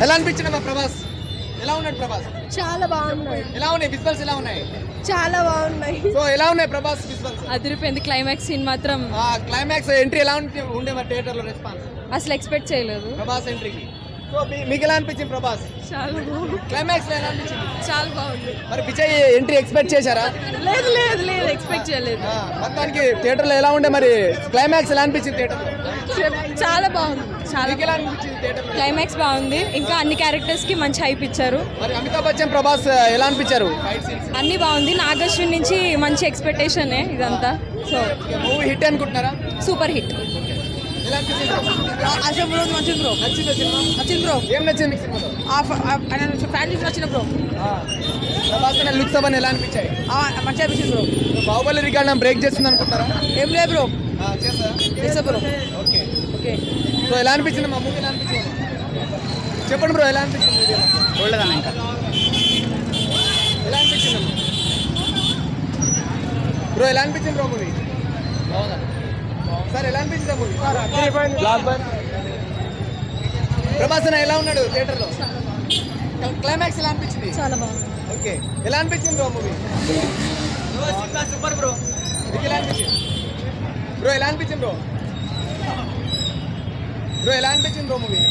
ఎలా అనిపించింది మా ప్రభాస్? ఎలా ఉన్నాడు ప్రభాస్? చాలా బాగున్నాయి. ఎలా ఉన్నాయి విజువల్స్? ఎలా ఉన్నాయి? చాలా బాగున్నాయి. సో ఎలా ఉన్నాయి ప్రభాస్ విజువల్స్? అదిరిపోయింది. క్లైమాక్స్ సీన్ మాత్రం క్లైమాక్స్ ఎంట్రీ ఎలా ఉండే మరి థియేటర్ లో రెస్పాన్స్ అసలు ఎక్స్పెక్ట్ చేయలేదు. ప్రభాస్ ఎంట్రీకి. సో మీకు ఎలా అనిపించింది ప్రభాస్? చాలా బాగుంది. క్లైమాక్స్ లో ఎలా అనిపించింది? చాలా బాగుంది. మరి విజయ్ ఎంట్రీ ఎక్స్పెక్ట్ చేశారా? లేదు లేదు లేదు ఎక్స్పెక్ట్ చేయలేదు. మొత్తానికి థియేటర్ లో ఎలా ఉండే మరి క్లైమాక్స్ ఎలా అనిపించింది థియేటర్ లో? చాలా బాగుంది. చాలా మీకు ఎలా అనిపించింది థియేటర్ లో? క్లైమాక్స్ బాగుంది. ఇంకా అన్ని క్యారెక్టర్స్ కి మంచి హైప్ ఇచ్చారు. మరి అమితాబ్ బచ్చన్ ప్రభాస్ ఎలా అనిపించారు? అన్ని బాగుంది. నాగశ్విన్ నుంచి మంచి ఎక్స్పెక్టేషన్ ఇదంతా. సో మూవీ హిట్ అనుకుంటున్నారా? Super hit. ఎలా అనిపించింది? అశోక్ బ్రో నచ్చింది బ్రో. నచ్చిందా సినిమా? నచ్చింది బ్రో. ఏం నచ్చింది మీకు సినిమాలో? ఫ్యాన్స్ నచ్చిన బ్రో. ప్రభాస్ లుక్స్ అవన్నీ ఎలా అనిపించాయి? మంచిగా అనిపించింది బ్రో. బాహుబలి రికార్డ్ బ్రేక్ చేస్తుంది అనుకుంటారా? ఏం లేదు బ్రో. చేస్తా బ్రో. ఓకే. ఓకే. సో ఎలా అనిపించింది మా మూవీ? ఎలా అనిపించింది చెప్పండి బ్రో. ఎలా అనిపించింది? చూడలేదా ఇంకా? ఎలా అనిపించింది బ్రో? ఎలా అనిపించింది బ్రో మూవీ? సార్ ఎలా అనిపించింది మూవీ? ప్రభాస్ అన్న ఎలా ఉన్నాడు థియేటర్ లో? క్లైమాక్స్ ఎలా అనిపించింది? చాలా బాగుంది. ఓకే. ఎలా అనిపించింది బ్రో మూవీ? Super bro. మీకు ఎలా అనిపించింది బ్రో? ఎలా అనిపించింది బ్రో? బ్రో ఎలా అనిపించింది బ్రో మూవీ?